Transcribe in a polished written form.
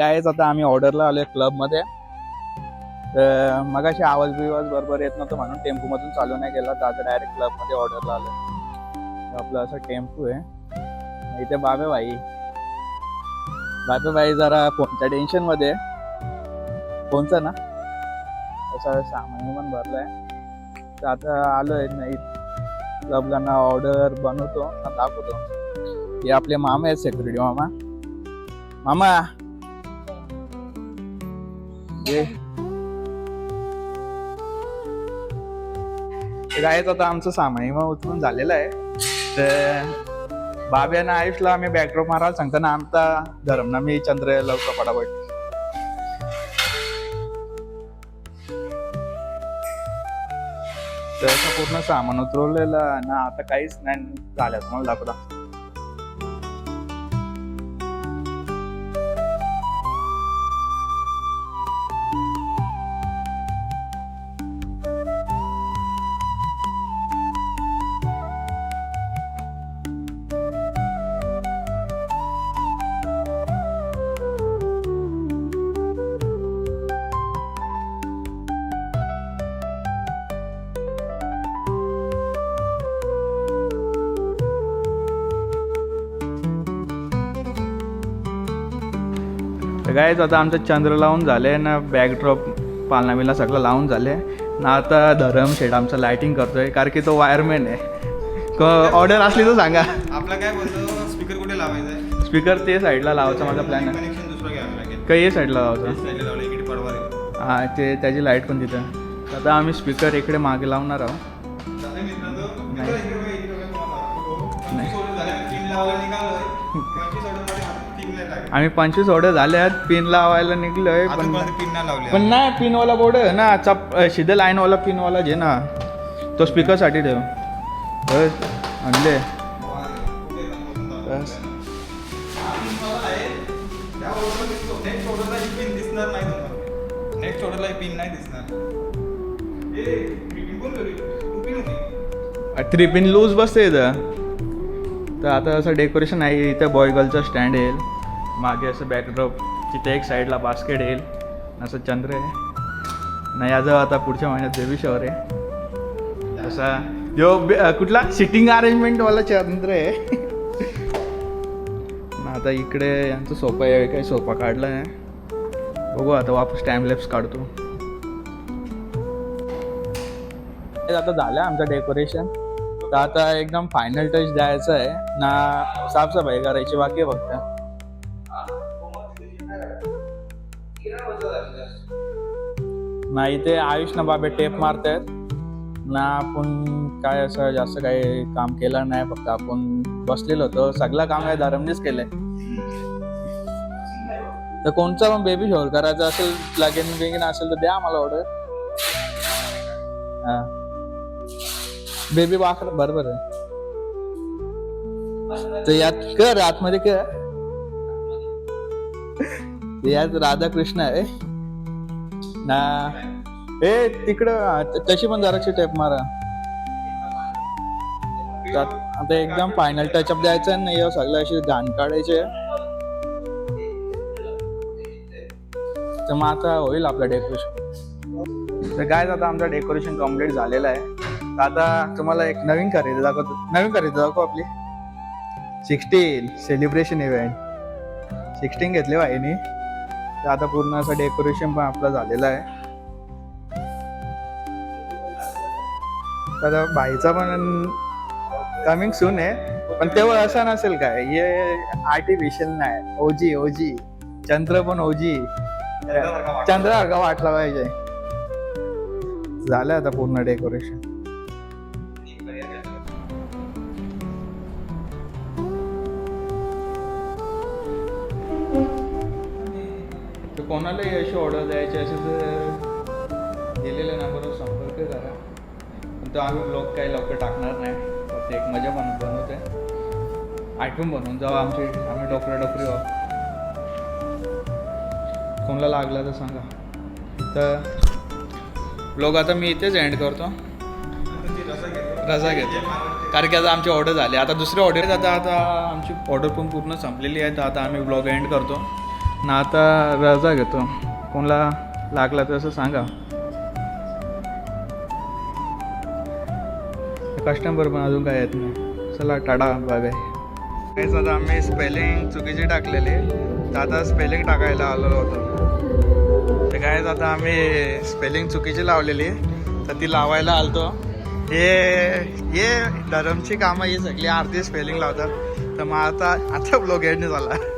गायच आता आम्ही ऑर्डरला आलोय क्लबमध्ये. तर मगाशी आवाज बिवाज बरोबर येत नव्हतं म्हणून टेम्पोमधून चालू नाही केला, तर आता डायरेक्ट क्लबमध्ये ऑर्डरला आलोय. आपला असा टेम्पो आहे इथे. बाबेबाई जरा फोनच्या टेन्शनमध्ये, फोनचं ना असं सामान पण भरलंय. तर आता आलोय नाही क्लबला ऑर्डर बनवतो दाखवतो. हे आपले मामा आहेत, सेक्युरिटी मामा ये गायच. आता आमचं सामान मग उचलून झालेलं आहे. तर बाब्यानं आयुषला आम्ही बॅकड्रॉप मारायला सांगतो ना, आमचा धर्म ना मी चंद्र लवकर पडापट. तर असं पूर्ण सामान उतरवलेलं ना, आता काहीच नाही झालं. तुम्हाला दाखवता. तर गायच आता आमचं चंद्र लावून झाले ना, बॅकड्रॉप पालनामीला सगळं लावून झाले ना. आता धरम शेड आमचं लायटिंग करतोय, कारण की तो वायरमॅन आहे. ऑर्डर असली तर सांगा. आपला काय बोलतो, स्पीकर कुठे लावायचा आहे? स्पीकर ते साईडला लावायचा माझा प्लॅन आहे. कनेक्शन दुसरं घ्यावं लागेल. काही हे साईडला लावायचं. साईडला लावलं इकडे पडवा. हां, ते त्याची लाईट पण तिथं. आता आम्ही स्पीकर इकडे मागे लावणार आहोत. आम्ही 25 ऑर्डर झाले आहेत, पिन लावायला निघलोय पण नाही पिनवाला बोर्ड ना, सीधे लाईनवाला पिनवाला जे ना, तो स्पीकरसाठी ठेव. बस आणले. बस नेक्स्ट ऑर्डरला पिन नाही दिसणार. 3 पिन लूज बसते इथं. तर आता असं डेकोरेशन आहे. इथं बॉय गर्लचा स्टँड येईल, मागे असं बॅकड्रॉप, तिथे एक साईडला बास्केट येईल, असं चंद्र आहे नाही. याचं आता पुढच्या महिन्यात बेबी शॉवर आहे. असा जो कुठला सिटिंग अरेंजमेंटवाला चंद्र आहे. आता इकडे यांचा सोफा आहे, काही सोफा काढला आहे. बघू आता वापस टाइमलॅप्स काढतो. आता झालं आमचं डेकोरेशन. तर आता एकदम फायनल टच द्यायचं आहे ना, साफसफाई करायची बाकी आहे फक्त. नाही ते आयुष ना बाबे टेप मारतायत ना. आपण काय असं जास्त काही काम केलं नाही, फक्त आपण बसलेलो होतो. सगळं काम आहे धरमनेच केलंय. तर कोणचा पण बेबी शॉवर करायचं असेल, लगीन बिगीन असेल तर द्या मला ऑर्डर. हा, बेबी वाकर बरोबर आहे. तर यात कर, आतमध्ये कर. यात राधाकृष्ण आहे ना. ए तिकडं तशी पण जराशी टेप मारा. आता एकदम फायनल टचअप द्यायचं आहे ना, सगळं अशी घाण काढायचे. तर मग आता होईल आपलं डेकोरेशन. तर काय आता आमचं डेकोरेशन कम्प्लीट झालेलं आहे. तर आता तुम्हाला एक नवीन खरेदी दाखवतो आपली. 16 सेलिब्रेशन इव्हेंट 16 घेतले वाहिनी. तर आता पूर्ण असं डेकोरेशन पण आपलं झालेलं आहे. तर भाईचा पण कमिंग सून आहे, पण तेव्हा असं नसेल काय, हे आर्टिफिशियल नाही. ओजी चंद्र पण ओजी चंद्रासारखा वाटला पाहिजे. झालं आता पूर्ण डेकोरेशन. तर कोणालाही अशी ऑर्डर द्यायची असेल तर दिलेल्या नंबरवर संपर्क करा. पण तो आम्ही ब्लॉग काही लवकर टाकणार नाही, फक्त एक मजा बनवते. आठवून बनवून जाऊ आमची, आम्ही डोकरी आहोत. कोणाला लागला तर सांगा. तर ब्लॉग आता मी इथेच एंड करतो. रजा घेतो कारण की आता आमची ऑर्डर झाली. आता दुसरी ऑर्डर आता आमची ऑर्डर पण पूर्ण संपलेली आहे. तर आता आम्ही ब्लॉग एंड करतो. ना आता रजा घेतो. कोणाला लागला तसं सांगा. कस्टमर पण अजून काय येत नाही. चला टाटा बाय. काहीच आता आम्ही स्पेलिंग चुकीची टाकलेली, तर आता स्पेलिंग टाकायला आलेलो होतो. तर काय आता आम्ही स्पेलिंग चुकीची लावलेली, तर ती लावायला आलतो. हे धरमची कामं ही सगळी आरती स्पेलिंग लावतात. तर मग आता ब्लॉग एंड झाला.